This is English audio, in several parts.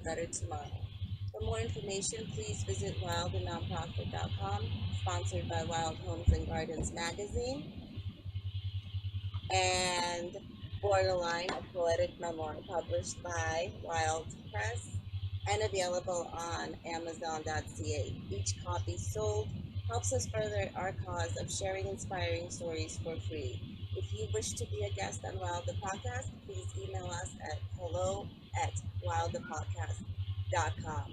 better tomorrow. For more information, please visit wildandnonprofit.com, sponsored by Wild Homes and Gardens magazine, and Borderline, a poetic memoir published by Wild Press and available on Amazon.ca. Each copy sold helps us further our cause of sharing inspiring stories for free. If you wish to be a guest on Wild the Podcast, please email us at hello@wildthepodcast.com.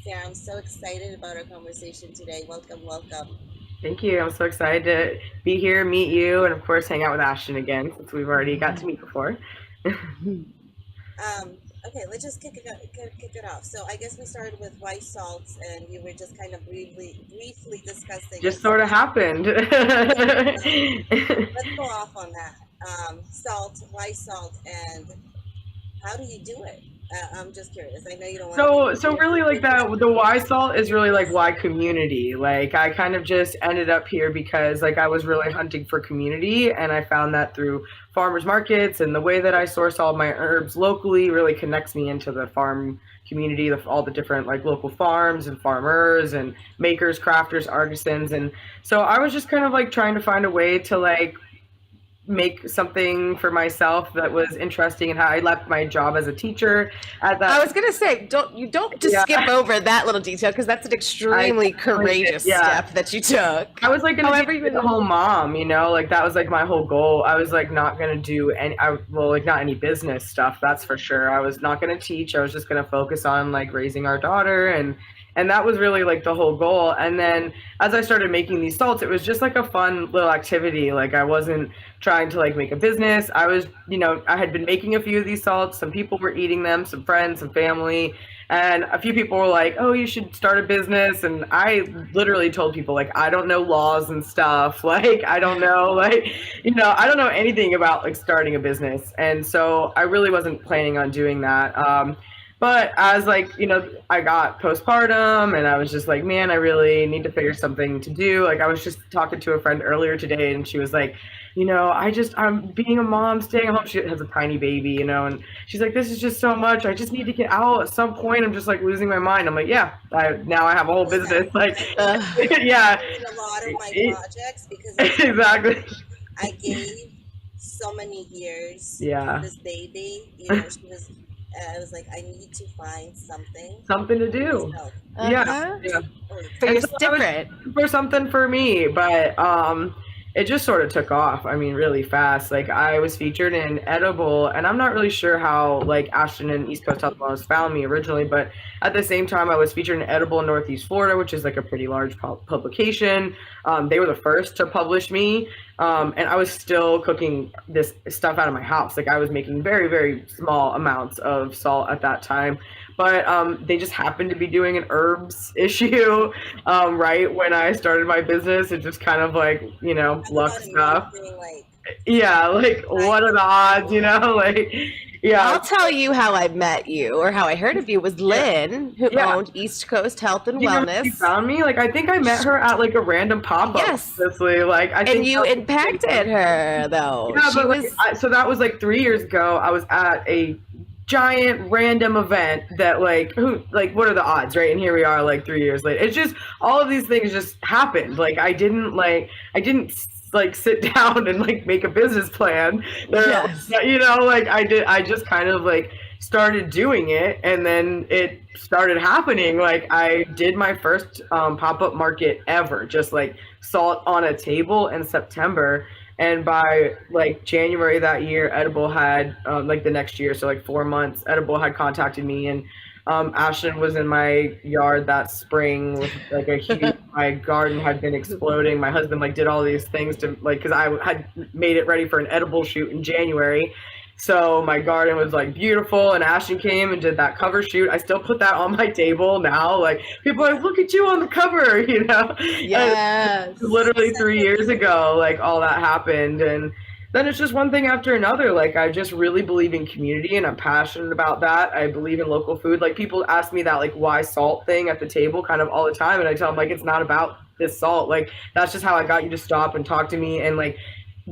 Sarah, I'm so excited about our conversation today. Welcome, welcome. Thank you. I'm so excited to be here, meet you, and of course hang out with Ashton again since we've already got to meet before. Okay, let's just kick it off. So I guess we started with white salts, and you were just kind of briefly discussing. Just sort of happened. Let's go off on that. Salt, white salt, and how do you do it? I'm just curious. I know you don't want So really like that, the why salt is really like why community. Like I kind of just ended up here because like I was really hunting for community, and I found that through farmers markets, and the way that I source all my herbs locally really connects me into the farm community, all the different like local farms and farmers and makers, crafters, artisans. And so I was just kind of like trying to find a way to like make something for myself that was interesting, and how I left my job as a teacher at that. I was gonna say, don't just skip over that little detail, because that's an extremely courageous step that you took. I was like gonna be a whole mom, you know, like that was like my whole goal. I was like not gonna do not any business stuff, that's for sure. I was not gonna teach. I was just gonna focus on like raising our daughter, and that was really like the whole goal. And then as I started making these salts, it was just like a fun little activity. Like I wasn't trying to like make a business. I was, you know, I had been making a few of these salts. Some people were eating them, some friends, some family. And a few people were like, oh, you should start a business. And I literally told people like, I don't know laws and stuff. Like, I don't know, like, you know, I don't know anything about like starting a business. And so I really wasn't planning on doing that. But as like, you know, I got postpartum, and I was just like, man, I really need to figure something to do. Like I was just talking to a friend earlier today, and she was like, you know, I'm being a mom, staying home. She has a tiny baby, you know, and she's like, this is just so much. I just need to get out at some point. I'm just like losing my mind. I'm like, yeah, now I have a whole business. Like, yeah. A lot of my projects because exactly. I gave so many years to this baby. You know, I was like, I need to find something to do. Yeah. For something for me, but it just sort of took off. I mean, really fast. Like I was featured in Edible, and I'm not really sure how like Ashton and East Coast Health Wellness found me originally, but at the same time I was featured in Edible in Northeast Florida, which is like a pretty large publication. They were the first to publish me, and I was still cooking this stuff out of my house. Like I was making very, very small amounts of salt at that time. But they just happened to be doing an herbs issue right when I started my business. It just kind of like, you know, luck stuff. Yeah, like what are the odds, you know? Like, yeah. I'll tell you how I met you, or how I heard of you, was Lynn, who owned East Coast Health and Wellness. You found me? Like I think I met her at like a random pop-up. Yes. Like I think you impacted her though. Yeah, but so that was like 3 years ago. I was at a giant random event that like what are the odds, right? And here we are like 3 years later. It's just all of these things just happened. Like I didn't sit down and like make a business plan. Yes. You know, like I just kind of like started doing it, and then it started happening. Like I did my first pop-up market ever, just like salt on a table in September. And by like January that year, Edible had like the next year, so like 4 months, Edible had contacted me, and Ashton was in my yard that spring with like a huge, my garden had been exploding. My husband like did all these things to like, cause I had made it ready for an Edible shoot in January. So my garden was like beautiful, and Ashton came and did that cover shoot. I still put that on my table now. Like people are like, look at you on the cover, you know? Yes. Literally 3 years ago, like all that happened. And then it's just one thing after another. Like I just really believe in community, and I'm passionate about that. I believe in local food. Like people ask me that like why salt thing at the table kind of all the time. And I tell them like, it's not about this salt. Like that's just how I got you to stop and talk to me. And like,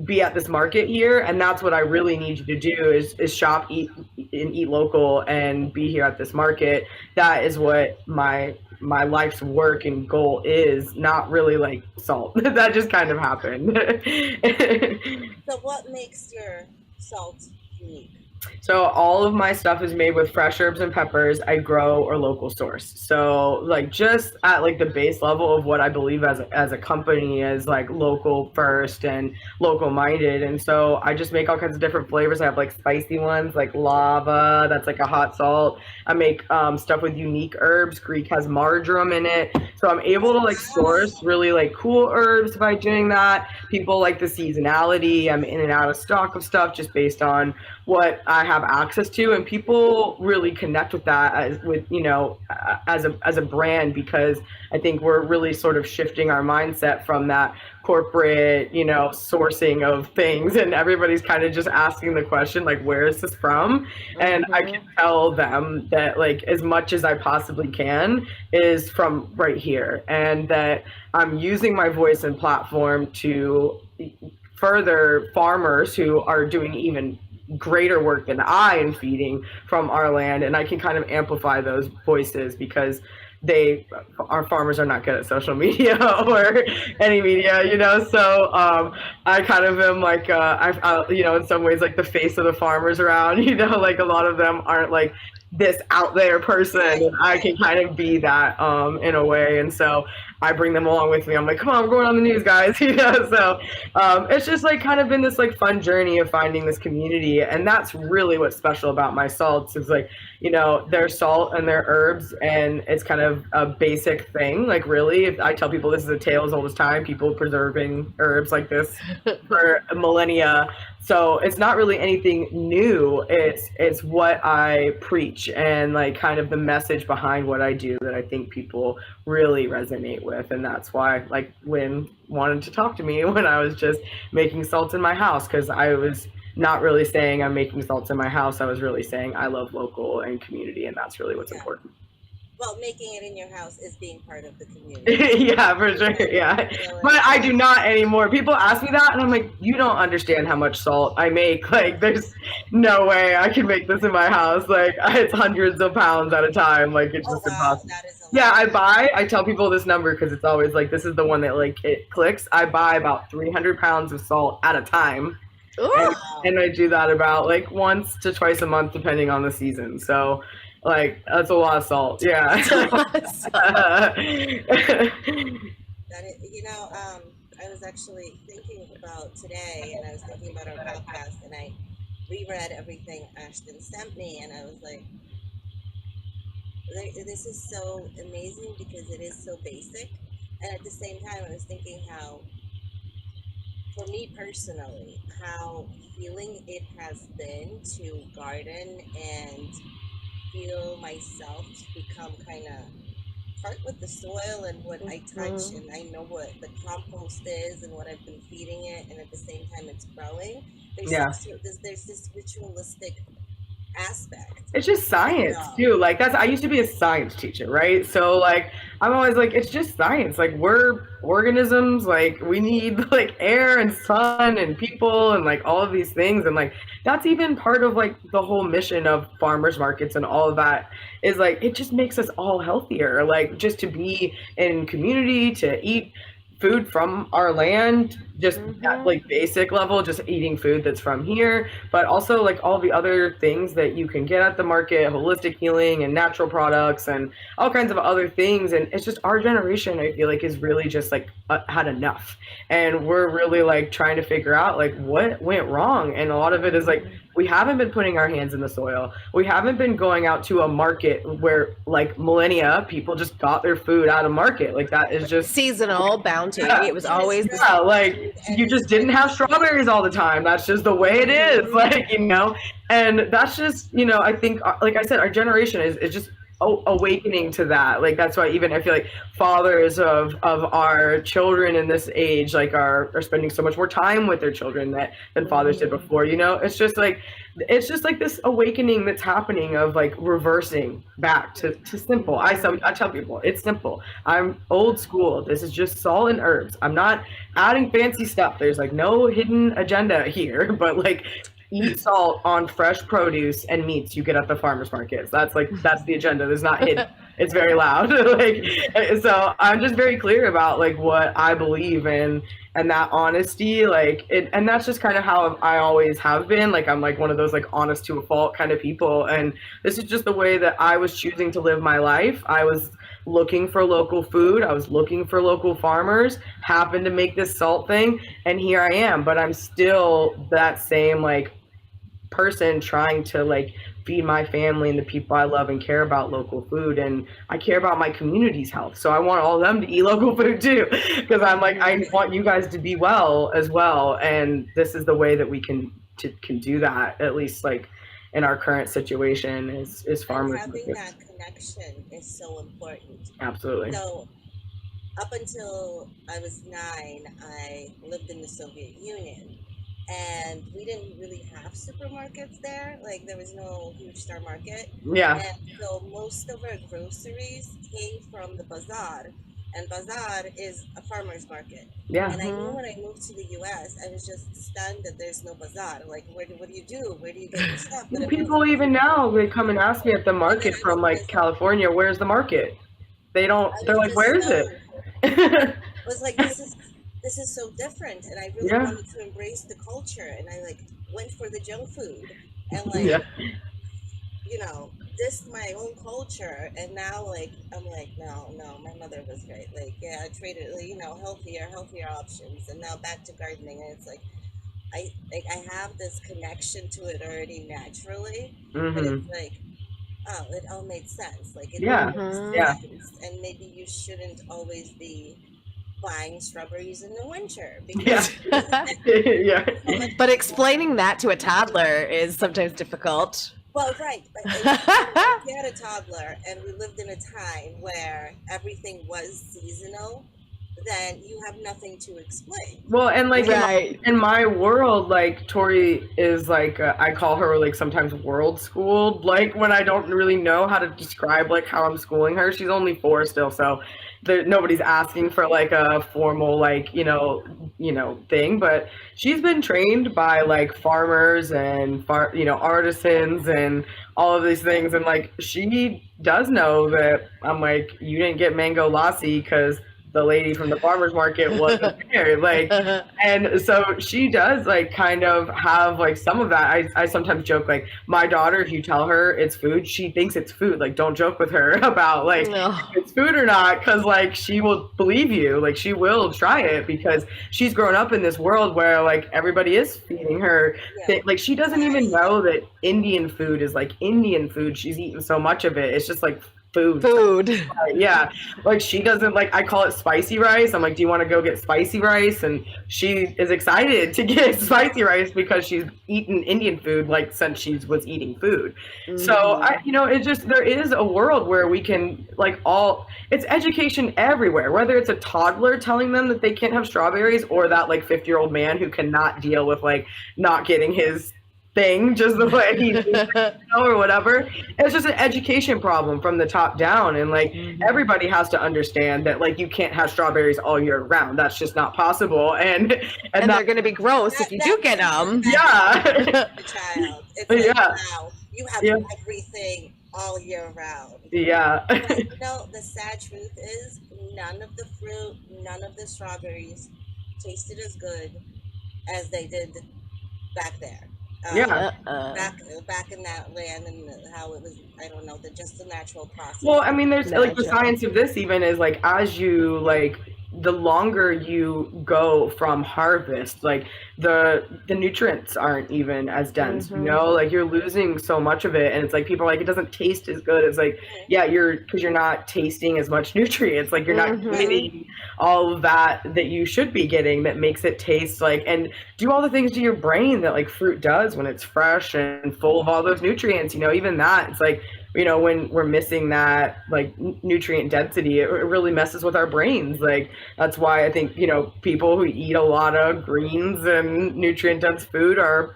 be at this market here, and that's what I really need you to do is shop, eat, and eat local, and be here at this market. That is what my life's work and goal is, not really like salt. That just kind of happened. So what makes your salt unique? So all of my stuff is made with fresh herbs and peppers I grow or local source. So like just at like the base level of what I believe as a company is like local first and local minded. And so I just make all kinds of different flavors. I have like spicy ones like lava, that's like a hot salt. I make stuff with unique herbs. Greek has marjoram in it. So I'm able to like source really like cool herbs by doing that. People like the seasonality. I'm in and out of stock of stuff just based on what I have access to, and people really connect with that as a brand, because I think we're really sort of shifting our mindset from that corporate, sourcing of things, and everybody's kind of just asking the question like, where is this from? And I can tell them that like as much as I possibly can is from right here, and that I'm using my voice and platform to further farmers who are doing even greater work than I am feeding from our land, and I can kind of amplify those voices because our farmers are not good at social media or any media, so I kind of am like I in some ways like the face of the farmers around, like a lot of them aren't like this out there person, and I can kind of be that in a way, and so I bring them along with me. I'm like, come on, we're going on the news, guys. So it's just like kind of been this like fun journey of finding this community, and that's really what's special about my salts is like, they're salt and they're herbs, and it's kind of a basic thing. Like really, I tell people this is a tale as old as time. People preserving herbs like this for millennia. So it's not really anything new. It's what I preach and like kind of the message behind what I do that I think people really resonate with. And that's why like Lynn wanted to talk to me when I was just making salts in my house, because I was not really saying I'm making salts in my house. I was really saying I love local and community, and that's really what's important. Well, making it in your house is being part of the community. Yeah, for sure. Yeah. But I do not anymore. People ask me that, and I'm like, you don't understand how much salt I make. Like, there's no way I can make this in my house. Like, it's hundreds of pounds at a time. Like, it's just impossible. That is a lot. Yeah, I tell people this number because it's always like, this is the one that like it clicks. I buy about 300 pounds of salt at a time. And I do that about like once to twice a month, depending on the season. So, like, that's a lot of salt. Yeah. That is, I was actually thinking about today, and I was thinking about our podcast, and I reread everything Ashton sent me, and I was like, this is so amazing because it is so basic. And at the same time, I was thinking how, for me personally, how healing it has been to garden and feel myself to become kind of part with the soil and what I touch, and I know what the compost is and what I've been feeding it, and at the same time it's growing. There's this ritualistic aspect. It's just science too. Like I used to be a science teacher, right? So like I'm always like, it's just science. Like we're organisms, like we need like air and sun and people and like all of these things, and like that's even part of like the whole mission of farmers markets and all of that is like it just makes us all healthier, like just to be in community, to eat food from our land, just at like basic level, just eating food that's from here, but also like all the other things that you can get at the market, holistic healing and natural products and all kinds of other things. And it's just our generation, I feel like, is really just like had enough, and we're really like trying to figure out like what went wrong. And a lot of it is like we haven't been putting our hands in the soil. We haven't been going out to a market where like millennia people just got their food out of market. Like that is just seasonal bounty. It was always like you just didn't have strawberries all the time. That's just the way it is. Like, and that's just, I think, like I said, our generation is just awakening to that. Like that's why even I feel like fathers of our children in this age like are spending so much more time with their children than fathers did before. You know, it's just like this awakening that's happening of like reversing back to simple. I tell people it's simple. I'm old school. This is just salt and herbs. I'm not adding fancy stuff. There's like no hidden agenda here, but like eat salt on fresh produce and meats you get at the farmers markets. That's the agenda. There's not hidden. It's very loud. Like so I'm just very clear about like what I believe in and that honesty, like it, and that's just kind of how I always have been. Like I'm like one of those like honest to a fault kind of people, and this is just the way that I was choosing to live my life. I was looking for local food. I was looking for local farmers, happened to make this salt thing, and here I am. But I'm still that same like person trying to like feed my family and the people I love and care about local food, and I care about my community's health. So I want all of them to eat local food too, because I'm like I want you guys to be well as well, and this is the way that we can do that, at least like in our current situation is farmers. And having that connection is so important. Absolutely. So up until I was 9, I lived in the Soviet Union, and we didn't really have supermarkets there. Like there was no huge star market. Yeah. And so most of our groceries came from the bazaar. And bazaar is a farmer's market. Yeah. And I knew when I moved to the US, I was just stunned that there's no bazaar. Like, what do you do? Where do you get your stuff? But people even now, they come and ask me at the market from like California, where's the market? They don't, they're like, where is it? I was like, this is so different. And I really wanted to embrace the culture. And I like went for the junk food. And like, you know, this my own culture, and now like I'm like no, my mother was right. Like I traded healthier options, and now back to gardening, and it's like I have this connection to it already naturally, but it's like it all made sense. Like it makes sense, and maybe you shouldn't always be buying strawberries in the winter because but explaining that to a toddler is sometimes difficult. Well, right, but if we had a toddler and we lived in a time where everything was seasonal, then you have nothing to explain. Well, and like in my world, like Tori is like I call her like sometimes world schooled. Like when I don't really know how to describe like how I'm schooling her. She's only 4 still, so nobody's asking for like a formal like you know thing, but she's been trained by like farmers and artisans and all of these things, and like she does know that I'm like, you didn't get mango lassi because the lady from the farmer's market wasn't there, like, and so she does like kind of have like some of that. I sometimes joke like my daughter, if you tell her it's food, she thinks it's food. Like don't joke with her about like if it's food or not, because like she will believe you, like she will try it because she's grown up in this world where like everybody is feeding her. Like she doesn't even know that Indian food is like Indian food. She's eaten so much of it. It's just like food. Yeah, like she doesn't like, I call it spicy rice. I'm like, do you want to go get spicy rice? And she is excited to get spicy rice because she's eaten Indian food like since she was eating food. So it's just, there is a world where we can like it's education everywhere, whether it's a toddler telling them that they can't have strawberries or that like 50-year-old man who cannot deal with like not getting his thing just the way he or whatever. It's just an education problem from the top down, and like everybody has to understand that like you can't have strawberries all year round. That's just not possible, and they're going to be gross if you do get them. Child, it's like, wow, you have everything all year round. But, the sad truth is none of the fruit, none of the strawberries tasted as good as they did back there. Back in that land, and how it was, I don't know, just the natural process. Well, I mean, there's like the science of this even is like, as you like, the longer you go from harvest, like the nutrients aren't even as dense, like you're losing so much of it, and it's like people are like, it doesn't taste as good. It's like, because you're not tasting as much nutrients, like you're not getting all of that you should be getting, that makes it taste like, and do all the things to your brain that like fruit does when it's fresh and full of all those nutrients, even that, it's like when we're missing that like nutrient density, it really messes with our brains. Like that's why I think, people who eat a lot of greens and nutrient dense food are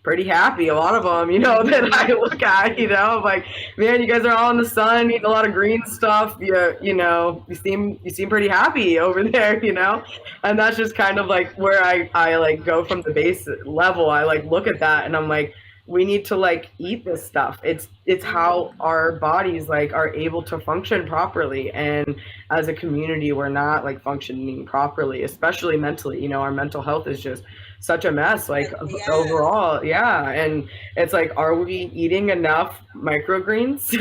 pretty happy. A lot of them, that I look at, I'm like, man, you guys are all in the sun, eating a lot of green stuff. You seem pretty happy over there, and that's just kind of like where I like go from the base level. I like look at that and I'm like, we need to like eat this stuff. It's how our bodies like are able to function properly, and as a community we're not like functioning properly, especially mentally. Our mental health is just such a mess, like overall. Yeah. And it's like, are we eating enough microgreens?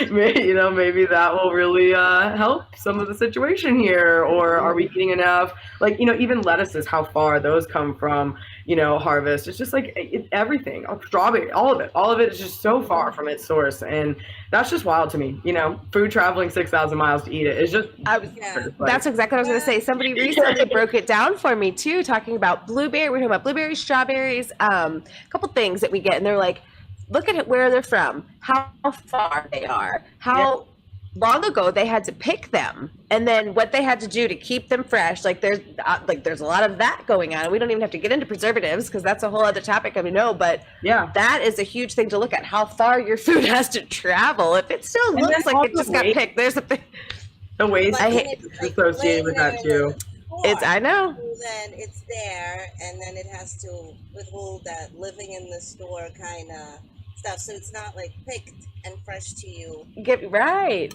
Maybe that will really help some of the situation here. Or are we eating enough, like, even lettuces, how far those come from, harvest. It's just like everything, strawberry, all of it is just so far from its source. And that's just wild to me. Food traveling 6,000 miles to eat it is just that's exactly what I was going to say. Somebody recently broke it down for me too, talking about we're talking about blueberries, strawberries, a couple things that we get, and they're like, look at where they're from, how far they are, how long ago they had to pick them, and then what they had to do to keep them fresh. Like there's a lot of that going on. We don't even have to get into preservatives because that's a whole other topic. But that is a huge thing to look at, how far your food has to travel. If it still looks like it just got picked, there's a thing. The waste associated with that too. I know. Then it's there, and then it has to withhold that living in the store kind of stuff. So it's not like picked and fresh to you. Get right.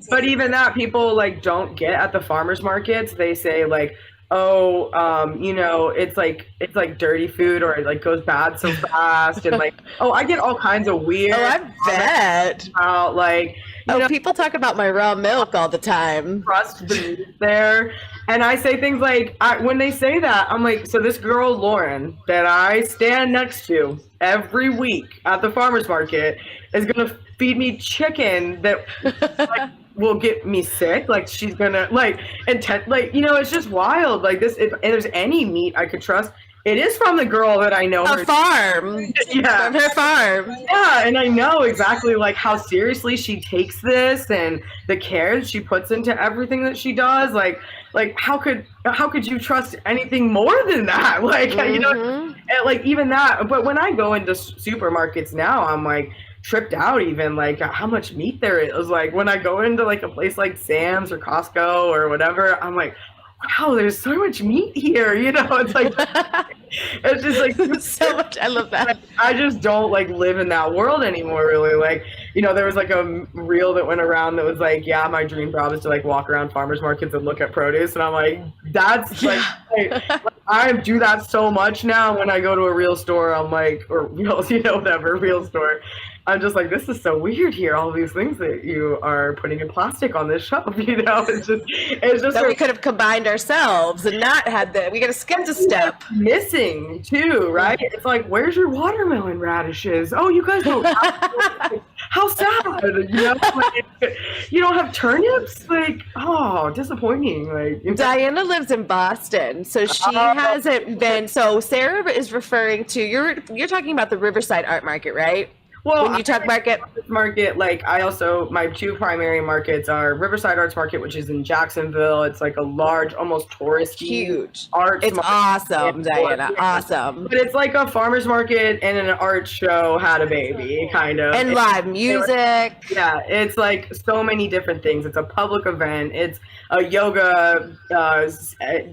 But even that, people like don't get at the farmers markets. They say like, oh, it's like dirty food, or it like goes bad so fast, and like, oh, I get all kinds of weird. Oh, I bet. About like. People talk about my raw milk all the time. Trust the meat there. And I say things like, when they say that, I'm like, so this girl, Lauren, that I stand next to every week at the farmer's market is going to feed me chicken that like, will get me sick. Like she's going to it's just wild. Like this, if there's any meat I could trust, it is from the girl that I know. A farm. Yeah. From her farm. Yeah, and I know exactly like how seriously she takes this and the care that she puts into everything that she does. Like how could you trust anything more than that? Like, like even that. But when I go into supermarkets now, I'm like tripped out even like how much meat there is. Like when I go into like a place like Sam's or Costco or whatever, I'm like, wow, there's so much meat here, it's like, it's just like so much. I love that. I just don't like live in that world anymore, really. Like, there was like a reel that went around that was like, yeah, my dream job is to like walk around farmers markets and look at produce. And I'm like, that's like, I do that so much now. When I go to a real store, I'm like, or real, whatever, real store, I'm just like, this is so weird here. All these things that you are putting in plastic on this shelf, it's just that we could have combined ourselves and not had we got to skip a step. Missing too, right? It's like, where's your watermelon radishes? Oh, you guys don't have how sad, you don't have turnips? Like, oh, disappointing. Like Diana lives in Boston, so she hasn't been. So Sarah is referring to you're talking about the Riverside Art Market, right? Well, when you talk market, like I also, my two primary markets are Riverside Arts Market, which is in Jacksonville. It's like a large, almost touristy, huge arts. It's awesome, Diana. Awesome. But it's like a farmer's market and an art show had a baby, kind of. And live music. Yeah, it's like so many different things. It's a public event. It's a yoga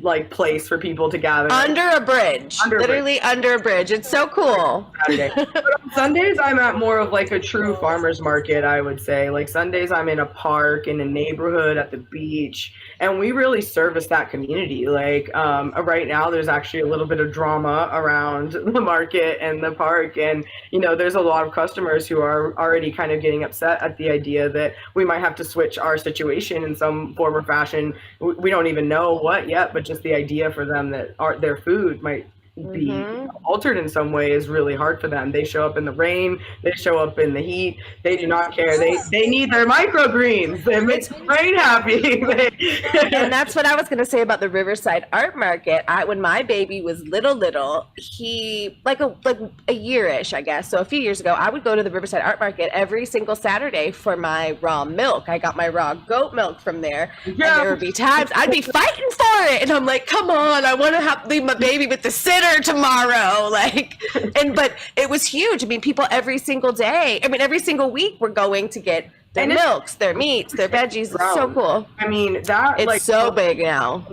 like place for people to gather under a bridge. Literally under a bridge. It's so cool. But on Sundays, I'm at more of like a true farmer's market, I would say. Like Sundays, I'm in a park, in a neighborhood, at the beach, and we really service that community. Like right now, there's actually a little bit of drama around the market and the park, and there's a lot of customers who are already kind of getting upset at the idea that we might have to switch our situation in some form or fashion. We don't even know what yet, but just the idea for them that their food might be Mm-hmm. altered in some way is really hard for them. They show up in the rain, they show up in the heat. They do not care. They need their microgreens. They make the brain happy. And that's what I was going to say about the Riverside Art Market. When my baby was little, he like a year-ish, I guess. So a few years ago, I would go to the Riverside Art Market every single Saturday for my raw milk. I got my raw goat milk from there, and there would be times I'd be fighting for it, and I'm like, "Come on, I want to leave my baby with the sitter tomorrow." But it was huge. I mean, people every single day. I mean, every single week, we're going to get their milks, their meats, their veggies. It's so cool. I mean, that it's so big now.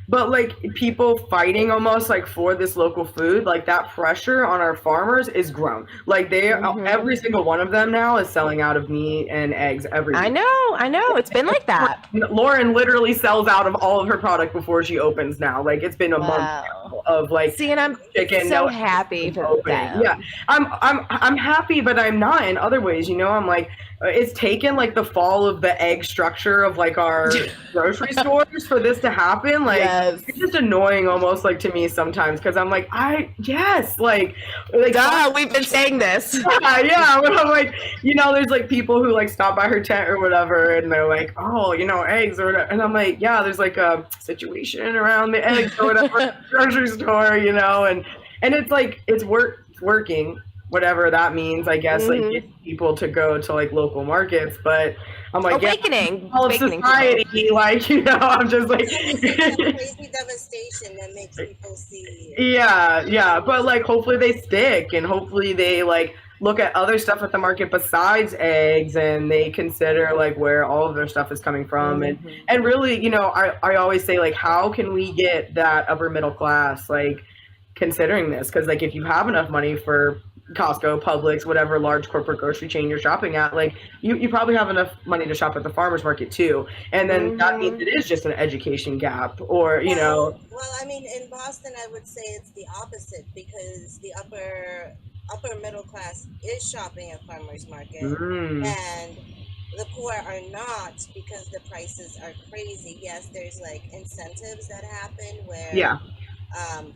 But people fighting almost for this local food, that pressure on our farmers is grown. Every single one of them now is selling out of meat and eggs every week. I know. It's been like that. Lauren literally sells out of all of her product before she opens now. It's been a month now of See, and I'm chicken. So happy for that. Yeah, I'm happy, but I'm not in other ways. I'm it's taken the fall of the egg structure of our grocery stores for this to happen. Yes. It's just annoying almost to me sometimes because I'm we've been saying this. Yeah, but I'm there's people who stop by her tent or whatever, and they're oh, eggs or whatever, and I'm yeah, there's a situation around the eggs or whatever grocery store, and it's it's working. Whatever that means, I guess, get people to go to local markets, but I'm awakening, all of society, I'm just crazy devastation that makes people see. Yeah, but hopefully they stick, and hopefully they look at other stuff at the market besides eggs, and they consider where all of their stuff is coming from, and really, I always say how can we get that upper middle class considering this, because if you have enough money for Costco, Publix, whatever large corporate grocery chain you're shopping at, you probably have enough money to shop at the farmer's market too, and then that means it is just an education gap, or well, I mean, in Boston I would say it's the opposite, because the upper middle class is shopping at farmer's market, and the poor are not, because the prices are crazy. Yes, there's incentives that happen where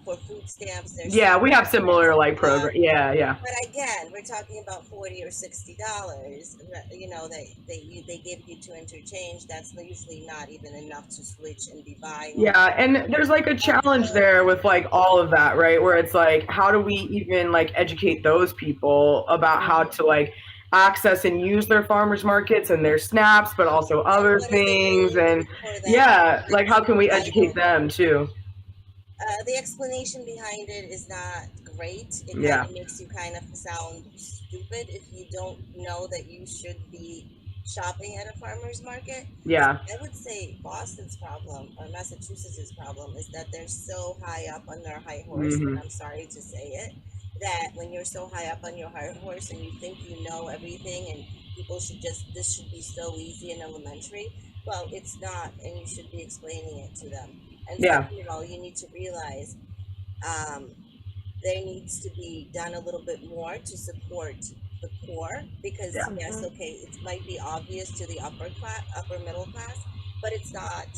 for food stamps, there's we have similar program. But again, we're talking about $40 or $60. They give you to interchange. That's usually not even enough to switch and be buying. Yeah, and there's a challenge there with all of that, right? Where it's how do we even educate those people about how to access and use their farmers markets and their snaps, but also other things, and how can we educate them too? The explanation behind it is not great. It kind of makes you kind of sound stupid if you don't know that you should be shopping at a farmer's market. Yeah. I would say Boston's problem, or Massachusetts' problem, is that they're so high up on their high horse, and I'm sorry to say it, that when you're so high up on your high horse and you think you know everything and people this should be so easy and elementary, well, it's not, and you should be explaining it to them. And second of all, you need to realize there needs to be done a little bit more to support the poor, because yes, okay, it might be obvious to the upper middle class, but it's not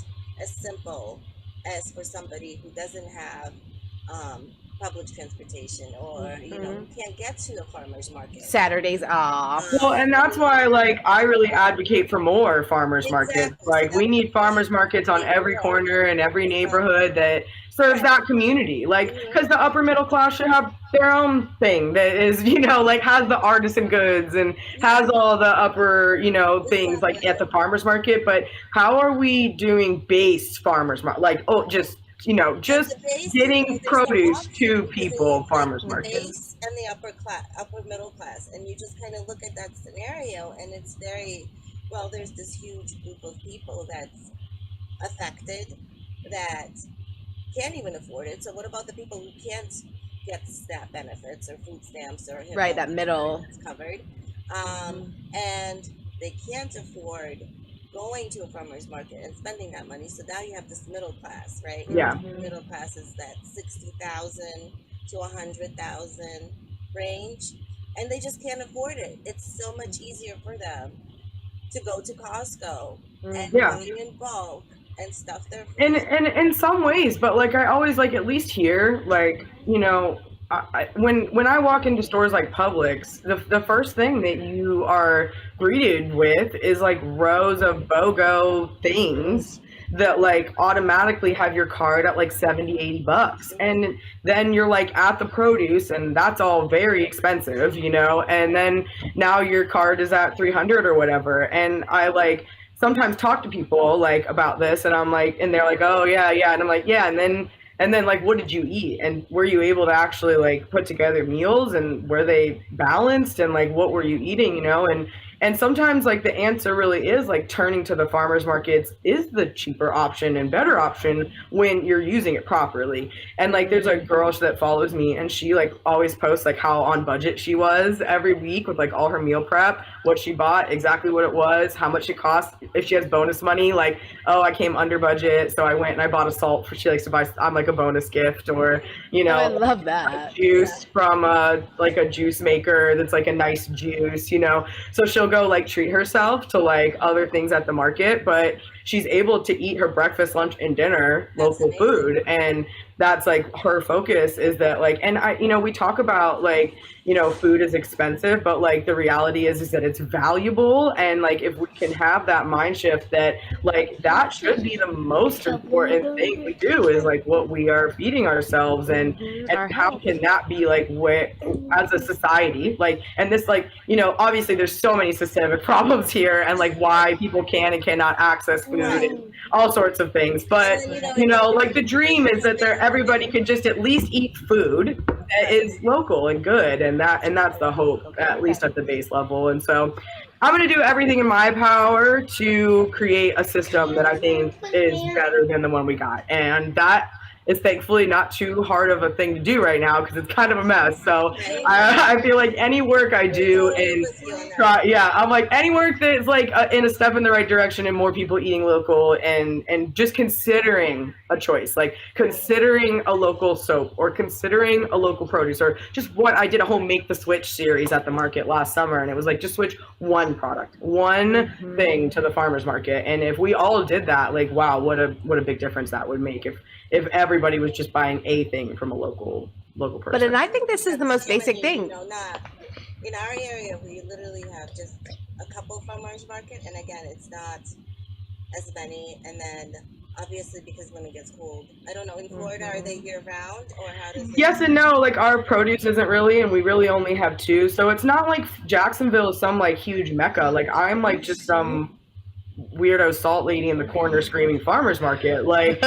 as simple as for somebody who doesn't have public transportation, or can't get to the farmers market. Saturdays off. Well, and that's why I really advocate for more farmers markets. We need farmers markets on every corner in every neighborhood that serves that community. Because the upper middle class should have their own thing that is, has the artisan goods and has all the upper, things at the farmers market. But how are we doing base farmers market? Just getting produce to people, farmers market. The base and the upper middle class, and you just kind of look at that scenario, and it's there's this huge group of people that's affected that can't even afford it. So what about the people who can't get SNAP benefits or food stamps or that middle covered, and they can't afford going to a farmer's market and spending that money? So now you have this middle class, right? Yeah. Middle class is that 60,000 to 100,000 range, and they just can't afford it. It's so much easier for them to go to Costco and buy in bulk and stuff their fruits. And in some ways, but like I always like at least here, like when I walk into stores like Publix, the first thing that you are greeted with is like rows of BOGO things that like automatically have your card at like 70-80 bucks, and then you're like at the produce and that's all very expensive, and then now your card is at 300 or whatever, and I like sometimes talk to people like about this, and I'm like, and they're like, oh yeah, and I'm like, yeah, and then like, what did you eat, and were you able to actually like put together meals, and were they balanced, and like what were you eating, and sometimes like the answer really is like turning to the farmers markets is the cheaper option and better option when you're using it properly. And like there's a girl that follows me, and she like always posts like how on budget she was every week with like all her meal prep, what she bought, exactly what it was, how much it cost, if she has bonus money, like, oh, I came under budget, so I went and I bought a salt, for she likes to buy I'm like a bonus gift, or I love that juice from like a juice maker that's like a nice juice, so she'll go like treat herself to like other things at the market, but she's able to eat her breakfast, lunch, and dinner local food. And that's like her focus is that like, and we talk about like, food is expensive, but like the reality is that it's valuable. And like, if we can have that mind shift that like, that should be the most important thing we do is like what we are feeding ourselves, and how can that be like where as a society, like, and this like, obviously there's so many systemic problems here, and like why people can and cannot access food and all sorts of things. But, like the dream is that everybody could just at least eat food that is local and good. And that's the hope, at least at the base level. And so I'm going to do everything in my power to create a system that I think is better than the one we got. And that is thankfully not too hard of a thing to do right now because it's kind of a mess. So I feel like any work I do and I'm like any work that's like in a step in the right direction and more people eating local and just considering a choice, like considering a local soap or considering a local produce, or just what I did a whole Make the Switch series at the market last summer, and it was like just switch one product, one thing to the farmer's market. And if we all did that, like wow, what a big difference that would make if everybody was just buying a thing from a local person. But and I think this is the most basic thing. Not in our area, we literally have just a couple farmers market, and again, it's not as many. And then obviously because when it gets cold, I don't know, in Florida, are they year round, or how does it? Yes and no. Like our produce isn't really, and we really only have two, so it's not like Jacksonville is some like huge mecca. Like I'm like just some weirdo salt lady in the corner screaming farmers market. Like,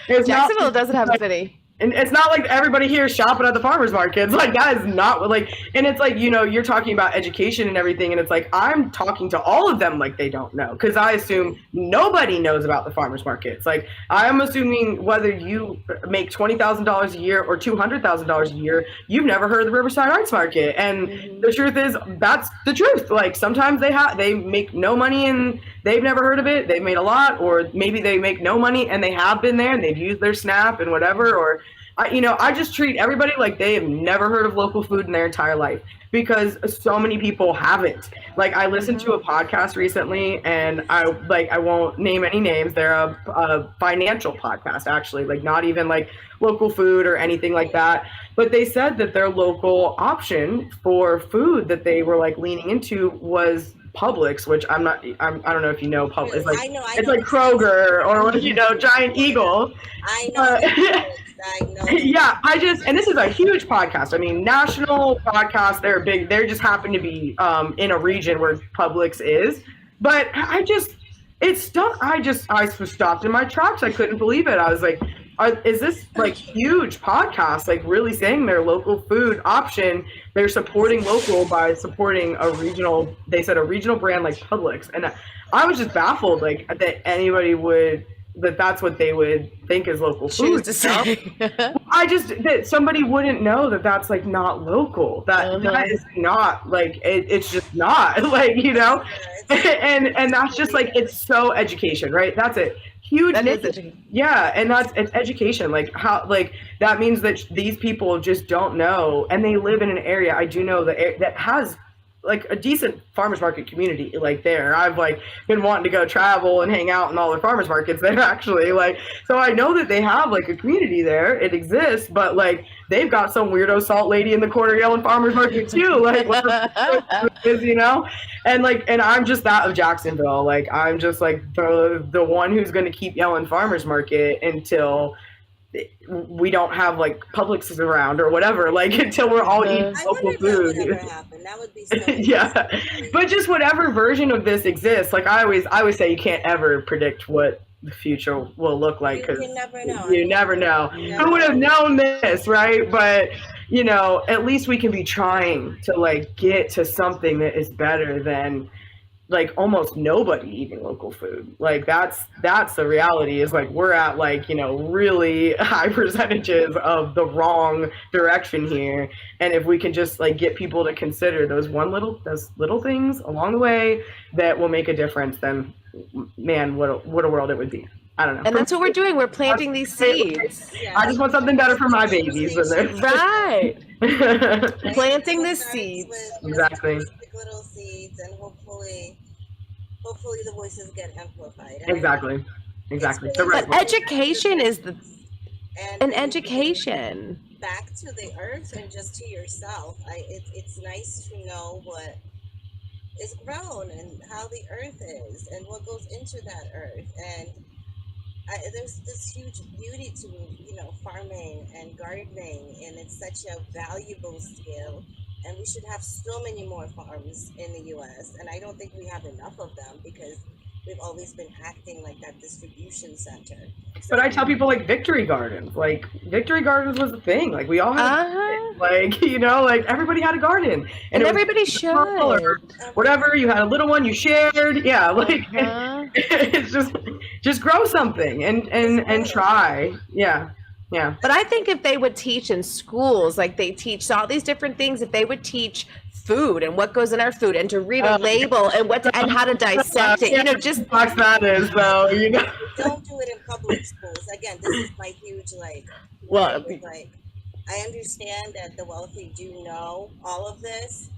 Jacksonville doesn't have a city. And it's not like everybody here is shopping at the farmers markets. Like that is not like, and it's like, you're talking about education and everything. And it's like, I'm talking to all of them like they don't know. Cause I assume nobody knows about the farmers markets. Like I'm assuming whether you make $20,000 a year or $200,000 a year, you've never heard of the Riverside Arts Market. And the truth is that's the truth. Like sometimes they make no money and they've never heard of it. They've made a lot, or maybe they make no money and they have been there and they've used their SNAP and whatever, or I just treat everybody like they have never heard of local food in their entire life, because so many people haven't. Like I listened to a podcast recently, and I won't name any names. They're a financial podcast, actually, like not even like local food or anything like that. But they said that their local option for food that they were like leaning into was Publix, which I don't know if you know Publix. It's like, it's like Kroger or Giant Eagle. I know. Yeah, and this is a huge podcast. I mean, national podcast. They're big. They just happen to be in a region where Publix is. But I stopped in my tracks. I couldn't believe it. I was like, is this like huge podcast, like really saying their local food option, they're supporting local by supporting a regional brand like Publix. And I was just baffled, like that anybody that's what they would think is local food. To say. That somebody wouldn't know that that's like not local. That is not like it's just not like and that's just like, it's so education, right? That's it. Huge. That is education. Yeah, and it's education. Like how, like that means that these people just don't know, and they live in an area. I do know that has like a decent farmers market community like there. I've like been wanting to go travel and hang out in all the farmers markets there actually, like, so I know that they have like a community there. It exists, but like they've got some weirdo salt lady in the corner yelling farmers market too, like what is, you know, and I'm just that of Jacksonville. Like I'm just like the one who's going to keep yelling farmers market until we don't have like Publix around or whatever, like until we're all eating local food. That would ever happen. That would be so yeah, but just whatever version of this exists, like I always say, you can't ever predict what the future will look like, because you never know. You never know. Who would have known this, right? But you know, at least we can be trying to like get to something that is better than like almost nobody eating local food. Like that's the reality, is like we're at like, you know, really high percentages of the wrong direction here. And if we can just like get people to consider those little things along the way that will make a difference, then man, what a world it would be. I don't know. And that's what we're doing. We're planting these seeds. I just want something better for my babies. Right. Planting the seeds. Exactly. Little seeds, and hopefully the voices get amplified. And exactly. But education is an education. Back to the earth and just to yourself. It's nice to know what is grown and how the earth is and what goes into that earth. And there's this huge beauty to, you know, farming and gardening, and it's such a valuable skill. And we should have so many more farms in the U.S. And I don't think we have enough of them because we've always been acting like that distribution center. So, but I tell people like Victory Gardens. Like Victory Gardens was a thing. Like we all had, like, you know, like everybody had a garden, and everybody should. Or whatever, you had a little one you shared. Yeah, like it's just grow something and try. Yeah. Yeah. But I think if they would teach in schools, like they teach all these different things, if they would teach food and what goes in our food and to read a label and and how to dissect it, you know, just box that is, though, you know. Don't do it in public schools. Again, this is my huge like I understand that the wealthy do know all of this,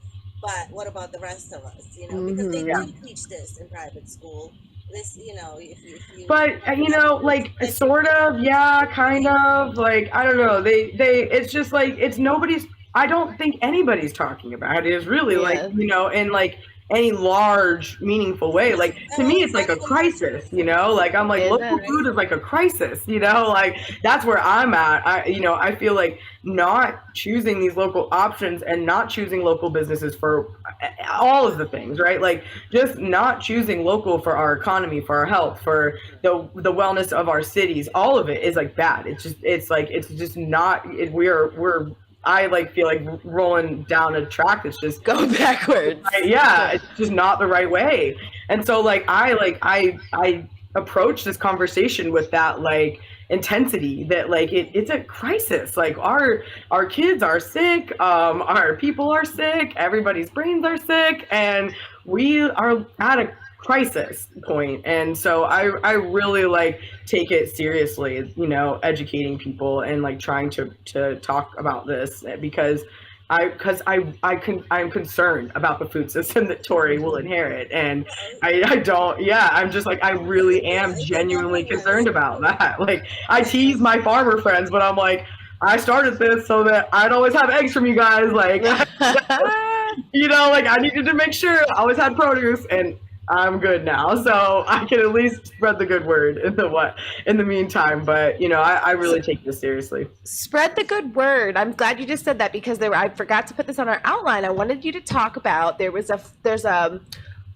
but what about the rest of us? You know, because they do teach this in private school. This, you know, if you but you know, like sort of, yeah, kind of, like I don't know, they it's just like it's nobody's, I don't think anybody's talking about it is really like, you know, in like any large meaningful way. Like to me it's like a crisis, you know, like I'm like local food is like a crisis, you know, like that's where I'm at. I feel like not choosing these local options and not choosing local businesses for all of the things, right? Like just not choosing local for our economy, for our health, for the wellness of our cities, all of it is like bad. It's just not, I like feel like rolling down a track that's just going backwards. Yeah, it's just not the right way. And so like I approach this conversation with that like intensity that like it's a crisis. Like our kids are sick, our people are sick, everybody's brains are sick, and we are at a crisis point. And so I really like take it seriously, you know, educating people and like trying to talk about this because I'm concerned about the food system that Tori will inherit, and I'm just like I really am genuinely concerned about that. Like I tease my farmer friends, but I'm like I started this so that I'd always have eggs from you guys, like you know, like I needed to make sure I always had produce, and I'm good now, so I can at least spread the good word in the meantime. But you know, I really take this seriously. Spread the good word. I'm glad you just said that because I forgot to put this on our outline. I wanted you to talk about there's a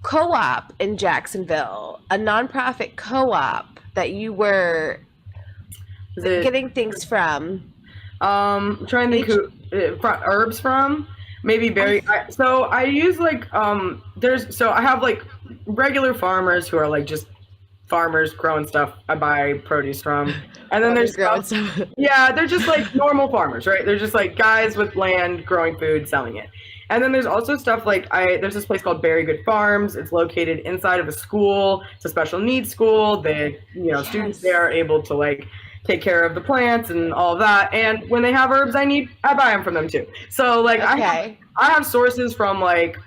co-op in Jacksonville, a nonprofit co-op that you were getting things from. I'm trying to think herbs from. Maybe berry. So I use like I have like regular farmers who are like just farmers growing stuff I buy produce from, and then there's they're just like normal farmers, right? They're just like guys with land growing food, selling it. And then there's also stuff like there's this place called Very Good Farms. It's located inside of a school. It's a special needs school. Students there are able to like take care of the plants and all of that. And when they have herbs I buy them from them too. So like I have sources from like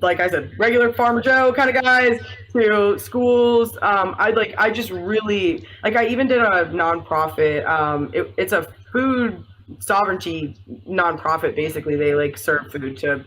like I said, regular Farmer Joe kind of guys to schools. I just really like. I even did a nonprofit. It's a food sovereignty nonprofit. Basically, they like serve food to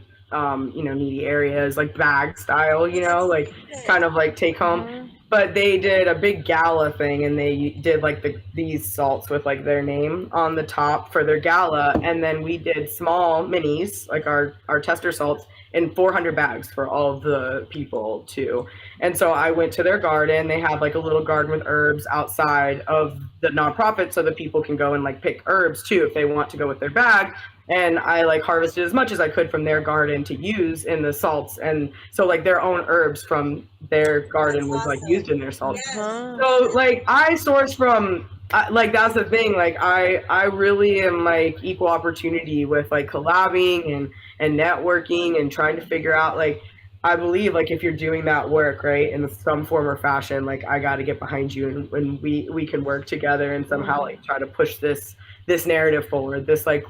needy areas, like bag style, like kind of like take home. Mhm. But they did a big gala thing, and they did like these salts with like their name on the top for their gala, and then we did small minis, like our tester salts, in 400 bags for all of the people too. And so I went to their garden. They have like a little garden with herbs outside of the nonprofit, so the people can go and like pick herbs too if they want to go with their bag. And I like harvested as much as I could from their garden to use in the salts. And so like their own herbs from their garden was like used in their salts. Huh. So like I source from like that's the thing. Like I really am like equal opportunity with like collabing and networking and trying to figure out like I believe like if you're doing that work right in some form or fashion, like I got to get behind you and we can work together and somehow like try to push this narrative forward. This like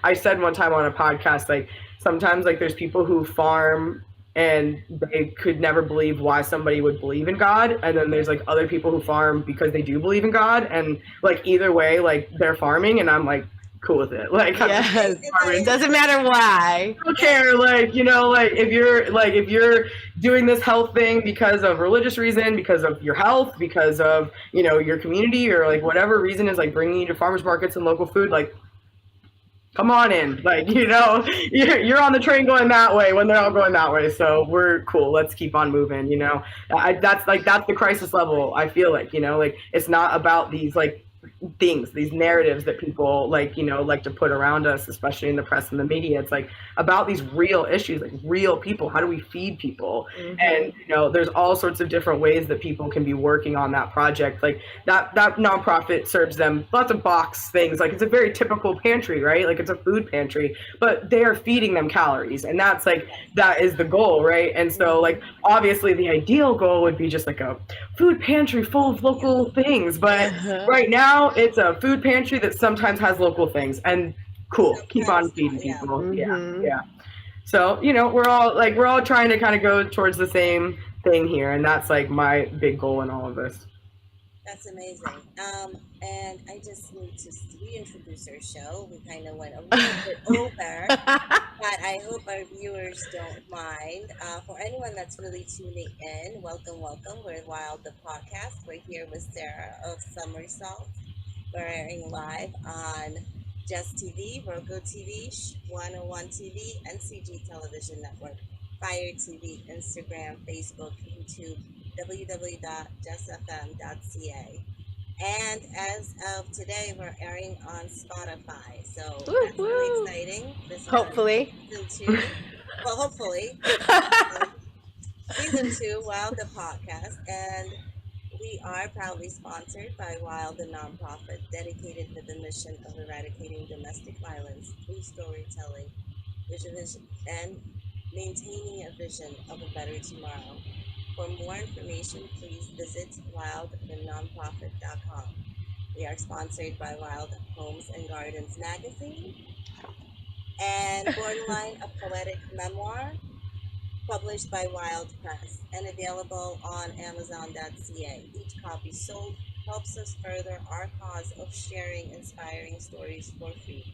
I said one time on a podcast, like sometimes like there's people who farm and they could never believe why somebody would believe in God, and then there's like other people who farm because they do believe in God, and like either way like they're farming and I'm like cool with it. Like Yes. It doesn't matter why. I don't care. Like like if you're doing this health thing because of religious reason, because of your health, because of your community, or like whatever reason is like bringing you to farmers markets and local food, like come on in. Like you're on the train going that way when they're all going that way. So we're cool. Let's keep on moving. That's the crisis level. I feel like like it's not about these like things, these narratives that people like to put around us, especially in the press and the media. It's like about these real issues, like real people. How do we feed people? And there's all sorts of different ways that people can be working on that project. Like that nonprofit serves them lots of box things. Like it's a very typical pantry, right? Like it's a food pantry, but they are feeding them calories, and that is the goal, right? And so like obviously the ideal goal would be just like a food pantry full of local things, but right now it's a food pantry that sometimes has local things, and cool, keep on feeding people. Yeah. So we're all trying to kind of go towards the same thing here, and that's like my big goal in all of this. That's amazing. And I just need to reintroduce our show. We kind of went a little bit over, but I hope our viewers don't mind. For anyone that's really tuning in, welcome. We're Wild the Podcast. We're here with Sarah of Summa Salts. We're airing live on Jess TV, Roku TV, 101 TV, NCG Television Network, Fire TV, Instagram, Facebook, YouTube, www.jessfm.ca. And as of today, we're airing on Spotify. So that's really exciting. This is Hopefully. Season 2. Well, hopefully. Season 2, Wild the Podcast. And we are proudly sponsored by Wild, the nonprofit dedicated to the mission of eradicating domestic violence through storytelling, vision, and maintaining a vision of a better tomorrow. For more information, please visit wildthenonprofit.com. We are sponsored by Wild Homes and Gardens magazine and Borderline, a poetic memoir published by Wild Press and available on Amazon.ca. Each copy sold helps us further our cause of sharing inspiring stories for free.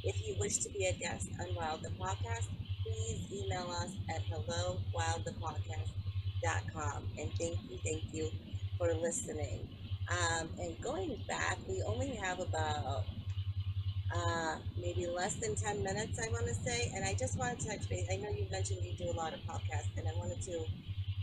If you wish to be a guest on Wild the Podcast, please email us at hellowildthepodcast.com. And thank you for listening. And going back, we only have about maybe less than 10 minutes, I want to say. And I just wanted to touch base. I know you mentioned you do a lot of podcasts, and I wanted to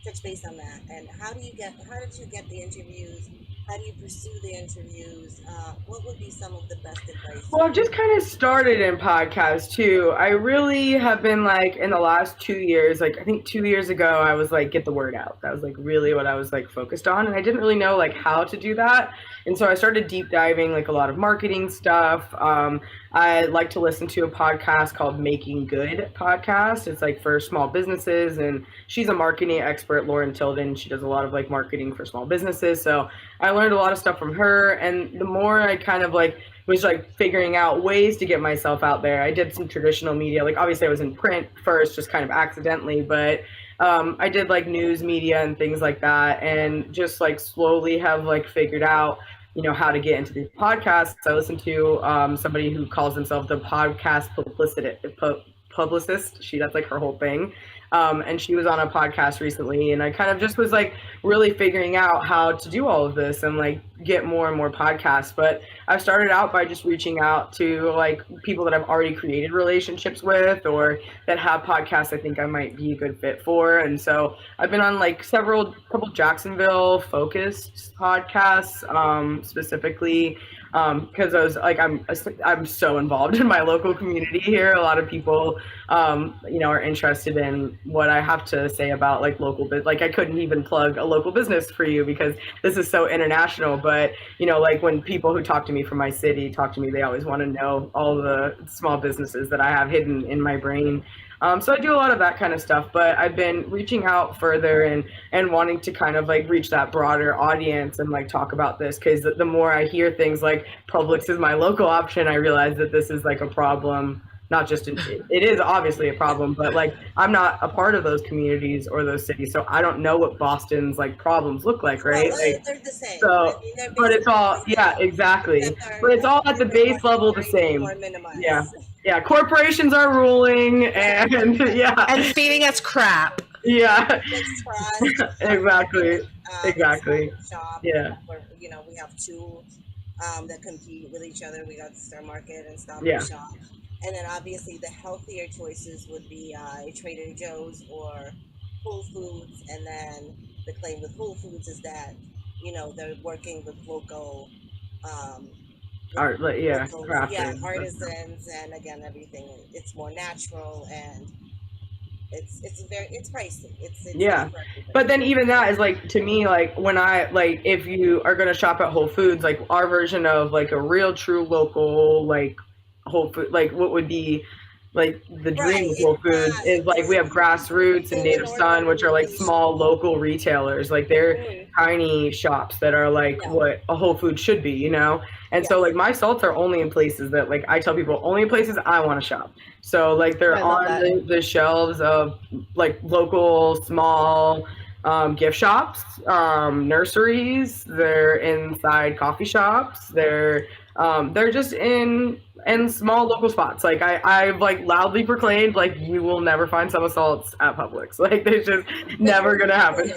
touch base on that. And how did you get the interviews? How do you pursue the interviews? What would be some of the best advice? Well, I've just kind of started in podcasts too. I really have been like in the last 2 years, like I think 2 years ago, I was like, get the word out. That was like really what I was like focused on. And I didn't really know like how to do that. And so I started deep diving like a lot of marketing stuff. I like to listen to a podcast called Making Good podcast. It's like for small businesses, and she's a marketing expert, Lauren Tilden. She does a lot of like marketing for small businesses. So I I learned a lot of stuff from her, and the more I kind of like was like figuring out ways to get myself out there. I did some traditional media, like obviously I was in print first, just kind of accidentally, but I did like news media and things like that, and just like slowly have like figured out, you know, how to get into these podcasts. I listened to somebody who calls himself the podcast publicist. That's like her whole thing. And she was on a podcast recently, and I kind of just was like really figuring out how to do all of this and like get more and more podcasts. But I started out by just reaching out to like people that I've already created relationships with or that have podcasts I think I might be a good fit for. And so I've been on like couple Jacksonville focused podcasts, specifically because I was like, I'm so involved in my local community here. A lot of people, you know, are interested in what I have to say about like local business. Like I couldn't even plug a local business for you because this is so international. But you know, like when people who talk to me from my city talk to me, they always want to know all the small businesses that I have hidden in my brain. So I do a lot of that kind of stuff, but I've been reaching out further and wanting to kind of like reach that broader audience and like talk about this, because the more I hear things like Publix is my local option, I realize that this is like a problem. Not just it is obviously a problem, but like I'm not a part of those communities or those cities, so I don't know what Boston's like problems look like, right? Well, like, they're the same. so, I mean, but it's all exactly. But it's all at the base level the same. Yeah. Yeah, corporations are ruling, and yeah, and feeding us crap. Yeah, exactly. Exactly. Shop, yeah. Where, you know, we have two that compete with each other. We got Star Market and Stop Yeah. and Shop, and then obviously the healthier choices would be Trader Joe's or Whole Foods. And then the claim with Whole Foods is that, you know, they're working with local. Artisans, and again, everything, it's more natural, and it's pricey. It's Yeah, but then even that is like, to me, like when I like, if you are gonna shop at Whole Foods, like our version of like a real true local like Whole Food, like what would be like the dream of Whole Foods is like we have Grassroots and Native Sun, which are like small local retailers. Like they're tiny shops that are like what a Whole Food should be, you know? And so like my salts are only in places that like I tell people only in places I want to shop. So like they're on the shelves of like local small gift shops, nurseries. They're inside coffee shops. They're just in small local spots. Like I've like loudly proclaimed, like you will never find Summa Salts at Publix. Like there's just never gonna happen.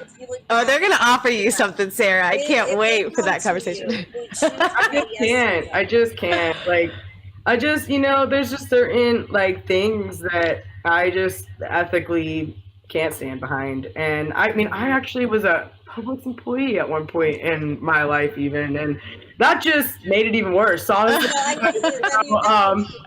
Oh, they're gonna offer you something, Sarah. I can't wait for that conversation. I just can't. Like I just, you know, there's just certain like things that I just ethically can't stand behind. And I mean, I actually was a Publix employee at one point in my life even, and that just made it even worse. So I was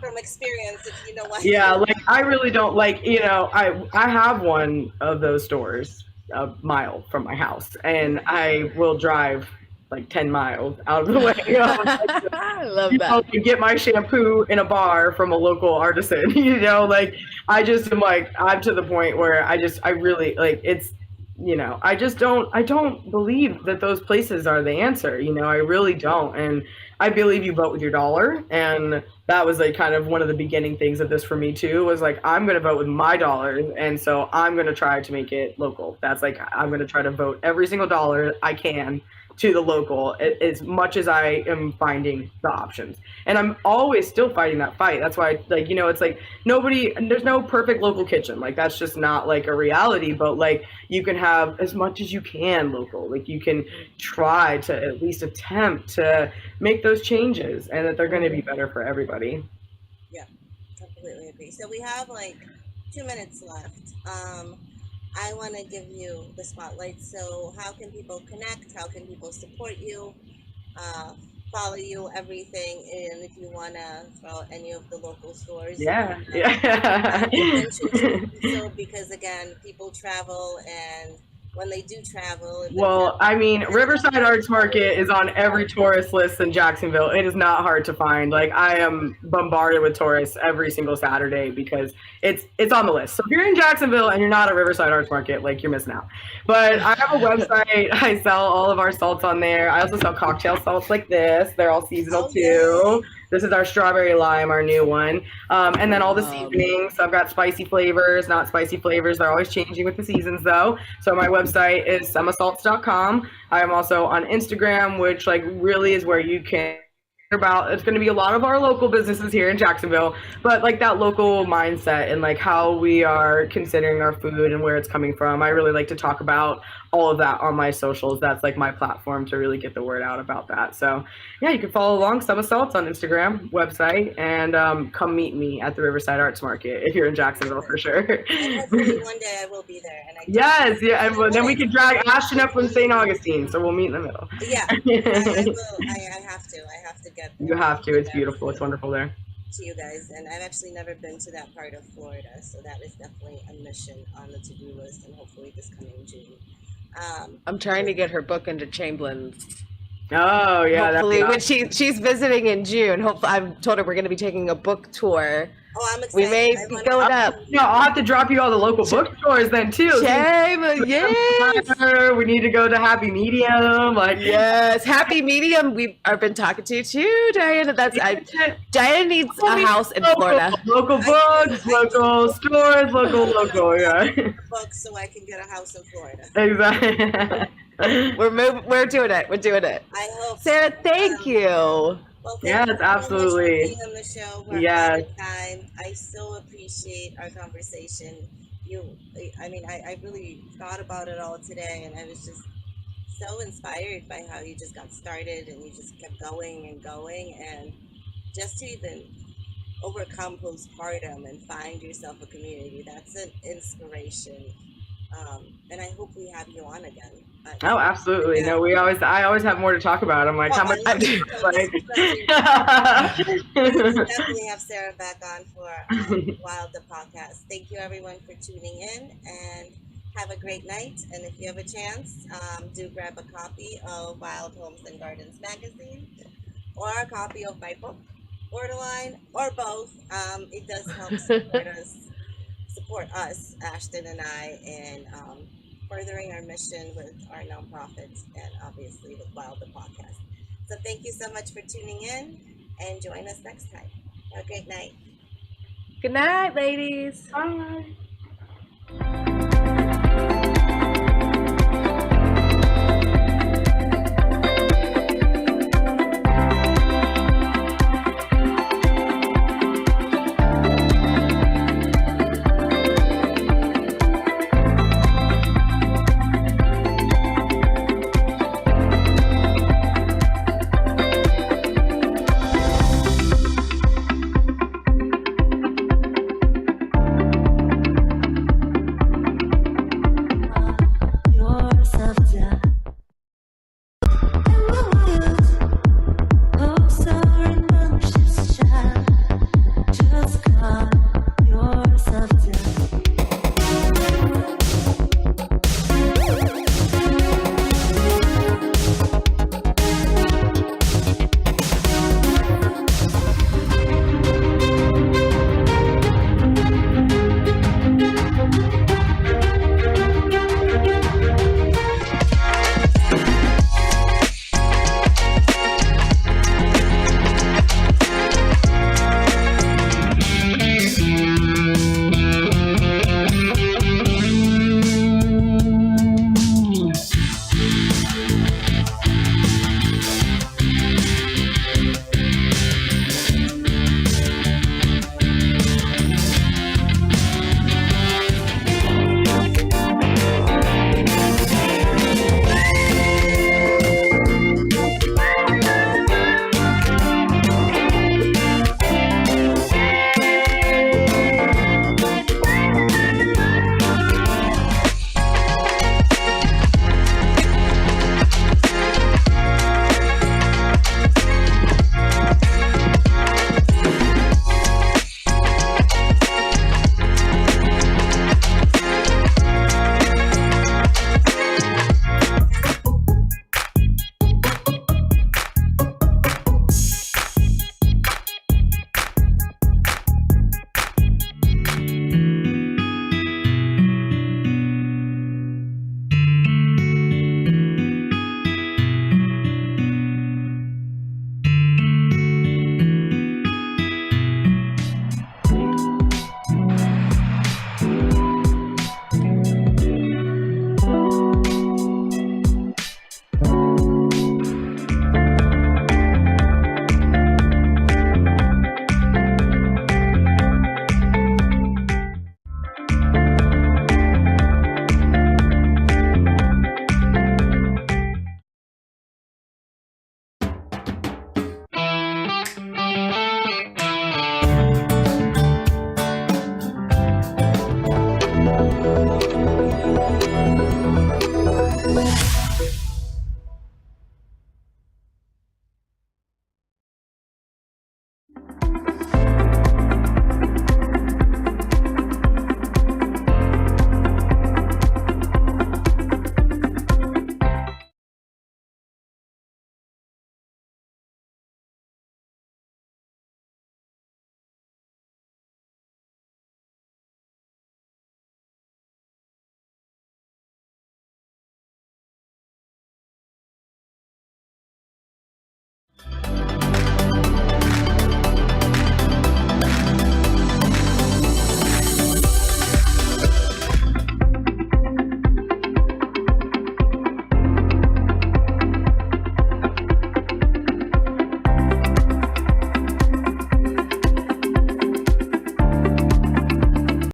from experience, if you know what. Yeah, like I really don't like, you know, I have one of those stores a mile from my house, and I will drive like 10 miles out of the way. I love that. You get my shampoo in a bar from a local artisan, you know, like I just am like, I'm to the point where I really like it's, you know, I don't believe that those places are the answer. You know, I really don't. And I believe you vote with your dollar. And that was like kind of one of the beginning things of this for me too, was like, I'm going to vote with my dollars. And so I'm going to try to make it local. That's like, I'm going to try to vote every single dollar I can to the local as much as I am finding the options. And I'm always still fighting that fight. That's why, like, you know, it's like there's no perfect local kitchen. Like that's just not like a reality, but like you can have as much as you can local. Like you can try to at least attempt to make those changes, and that they're going to be better for everybody. Yeah, completely agree. So we have like 2 minutes left. I want to give you the spotlight. So how can people connect? How can people support you, follow you, everything? And if you want to throw any of the local stores. Yeah. So because again, people travel, and when they do travel. If they Well, I mean, Riverside Arts Market is on every tourist list in Jacksonville. It is not hard to find. Like, I am bombarded with tourists every single Saturday because it's on the list. So if you're in Jacksonville and you're not at Riverside Arts Market, like, you're missing out. But I have a website. I sell all of our salts on there. I also sell cocktail salts like this. They're all seasonal too. This is our strawberry lime, our new one. And then all the seasonings. So I've got spicy flavors, not spicy flavors. They're always changing with the seasons, though. So my website is summasalts.com. I'm also on Instagram, which like really is where you can about it's going to be a lot of our local businesses here in Jacksonville, but like that local mindset and like how we are considering our food and where it's coming from. I really like to talk about all of that on my socials. That's like my platform to really get the word out about that. So yeah, you can follow along Summa Salts on Instagram, website, and come meet me at the Riverside Arts Market if you're in Jacksonville for sure. And hopefully one day I will be there. And yes, yeah, and then we can drag Ashton up from St. Augustine, so we'll meet in the middle. Yeah, I will. I have to. I have to get there. You have to. It's beautiful. It's wonderful there. To you guys, and I've actually never been to that part of Florida, so that is definitely a mission on the to-do list, and hopefully this coming June. I'm trying to get her book into Chamberlain's. Oh yeah, hopefully when she's visiting in June. Hopefully, I've told her we're going to be taking a book tour. Oh, I'm excited. We may be going up. No, I'll have to drop you all the local bookstores then too. Yes. We need to go to Happy Medium. Like yes, Happy Medium. I've been talking to too, Diana. Diana needs a house in Florida. Local books, local stores, local. Yeah. Books, so I can get a house in Florida. Exactly. We're doing it. We're doing it. I hope. Sarah, thank you. Well, yes, absolutely. So much for being on the show. Yes. Time. I so appreciate our conversation. I really thought about it all today, and I was just so inspired by how you just got started and you just kept going and going, and just to even overcome postpartum and find yourself a community. That's an inspiration. And I hope we have you on again. Oh, absolutely. Yeah. No, I always have more to talk about. I'm like, how much? Like, definitely have Sarah back on for Wild the podcast. Thank you everyone for tuning in, and have a great night. And if you have a chance, do grab a copy of Wild Homes and Gardens magazine, or a copy of my book, Borderline, or both. It does help support us, Ashton and I, in furthering our mission with our nonprofits and obviously with Wild the podcast. So thank you so much for tuning in, and join us next time. Have a great night. Good night, ladies. Bye.